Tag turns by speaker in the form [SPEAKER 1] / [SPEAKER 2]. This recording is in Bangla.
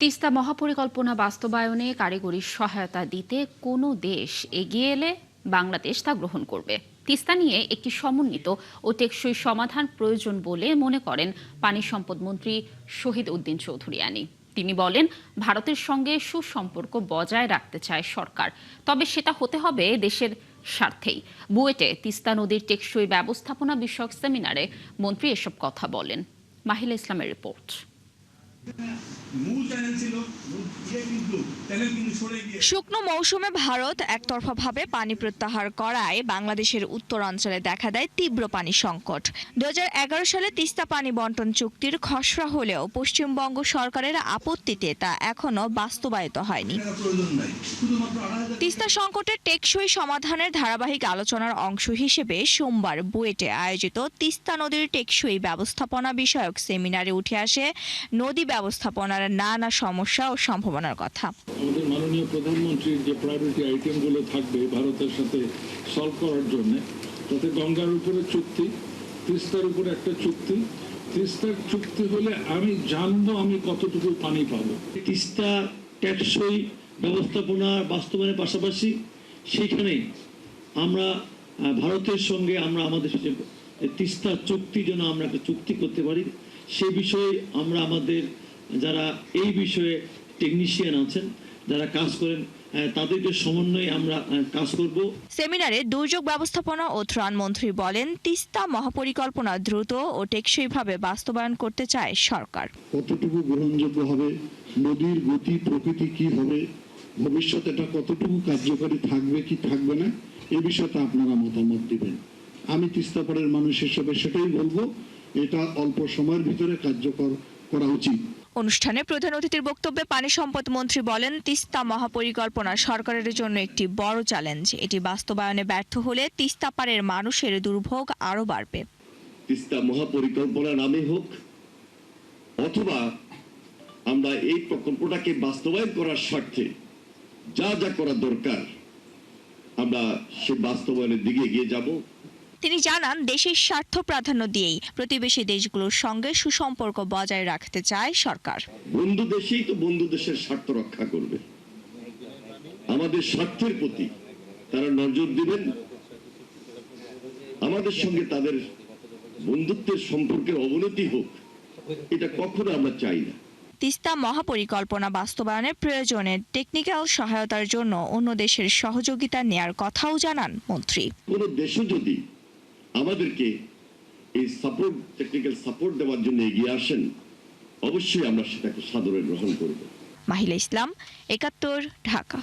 [SPEAKER 1] তিস্তা মহাপরিকল্পনা বাস্তবায়নে কারিগরি সহায়তা দিতে কোনো দেশ এগিয়ে এলে বাংলাদেশ তা গ্রহণ করবে। তিস্তা নিয়ে একটি সমন্বিত ও টেকসই সমাধান প্রয়োজন বলে মনে করেন পানি সম্পদ মন্ত্রী শহীদ উদ্দিন চৌধুরী। তিনি বলেন, ভারতের সঙ্গে সুসম্পর্ক বজায় রাখতে চায় সরকার, তবে সেটা হতে হবে দেশের স্বার্থেই। বুয়েটে তিস্তা নদীর টেকসই ব্যবস্থাপনা বিষয়ক সেমিনারে মন্ত্রী এসব কথা বলেন। মাহিলা ইসলামের রিপোর্ট।
[SPEAKER 2] শুকনো মৌসুমে ভারত একতরফাভাবে পানি প্রত্যাহার করায় বাংলাদেশের উত্তরাঞ্চলে দেখা দেয় তীব্র পানি সংকট। 2011 সালে তিস্তা পানি বন্টন চুক্তির খসড়া হলেও পশ্চিমবঙ্গ সরকারের আপত্তিতে তা এখনো বাস্তবায়িত হয়নি। তিস্তা সংকটের টেকসই সমাধানের ধারাবাহিক আলোচনার অংশ হিসেবে সোমবার বুয়েটে আয়োজিত তিস্তা নদীর টেকসই ব্যবস্থাপনা বিষয়ক সেমিনারে উঠে আসে নদী ব্যবস্থাপনার নানা সমস্যা ও সম্ভাবনার কথা।
[SPEAKER 3] আমাদের মাননীয় প্রধানমন্ত্রীর যে প্রায়োরিটি আইটেমগুলো থাকবে ভারতের সাথে সলভ করার জন্য, তাতে গঙ্গার উপরে চুক্তি, তিস্তার উপরে একটা চুক্তি। তিস্তার চুক্তি হলে আমি জানবো আমি কতটুকু পানি পাবো।
[SPEAKER 4] তিস্তা টেকসই ব্যবস্থাপনা বাস্তবায়নের পাশাপাশি সেইখানেই আমরা ভারতের সঙ্গে আমরা আমাদের তিস্তা চুক্তি যেন আমরা একটা চুক্তি করতে পারি, সেই বিষয়ে আমরা আমাদের যারা এই বিষয়ে টেকনিশিয়ান আছেন, যারা কাজ করেন, তাদেরকে সমন্বয়ে আমরা কাজ করব।
[SPEAKER 2] সেমিনারে দুর্যোগ ব্যবস্থাপনা ও ত্রাণ মন্ত্রী বলেন, তিস্তা মহাপরিকল্পনা দ্রুত ও টেকসইভাবে বাস্তবায়ন করতে চায় সরকার।
[SPEAKER 5] কতটুকু গ্রহণযোগ্য হবে, নদীর গতি প্রকৃতি কি হবে, ভবিষ্যতে এটা কতটুকু কার্যকরী থাকবে কি থাকবে না, এ বিষয়টা আপনারা মতামত দিবেন। আমি তিস্তাপাড়ের মানুষ হিসেবে সেটাই বলবো, এটা অল্প সময়ের ভিতরে কার্যকর করা উচিত।
[SPEAKER 2] অনুষ্ঠানে প্রধান অতিথির বক্তব্যে পানি সম্পদ মন্ত্রী বলেন, তিস্তা মহাপরিকল্পনা সরকারের জন্য একটি বড় চ্যালেঞ্জ। এটি বাস্তবায়নে ব্যর্থ হলে তিস্তা পাড়ের মানুষের দুর্ভোগ আরো বাড়বে।
[SPEAKER 4] তিস্তা মহাপরিকল্পনা নামে হোক অথবা আমরা এই প্রকল্পটাকে বাস্তবায়ন করার স্বার্থে যা যা করা দরকার আমরা সে বাস্তবায়নের দিকে এগিয়ে যাব।
[SPEAKER 2] তিনি জানান, দেশের স্বার্থ প্রাধান্য দিয়েই প্রতিবেশী দেশগুলোর সঙ্গে সুসম্পর্ক বজায় রাখতে চায় সরকার।
[SPEAKER 4] বন্ধু দেশেই তো বন্ধু দেশের স্বার্থ রক্ষা করবে। আমাদের স্বার্থের প্রতি তারা নজর দিবেন, আমাদের সঙ্গে তাদের বন্ধুত্বের সম্পর্কের অবনতি হোক, এটা কখনো আমরা চাই না।
[SPEAKER 2] তিস্তা মহাপরিকল্পনা বাস্তবায়নের প্রয়োজনে টেকনিক্যাল সহায়তার জন্য অন্য দেশের সহযোগিতা নেয়ার কথাও জানান মন্ত্রী।
[SPEAKER 4] কোন দেশও যদি আমাদেরকে এই সাপোর্ট, টেকনিক্যাল সাপোর্ট দেওয়ার জন্য এগিয়ে আসেন, অবশ্যই আমরা সেটাকে সাদরে গ্রহণ করব।
[SPEAKER 2] মাহিলা ইসলাম, ৭১, ঢাকা।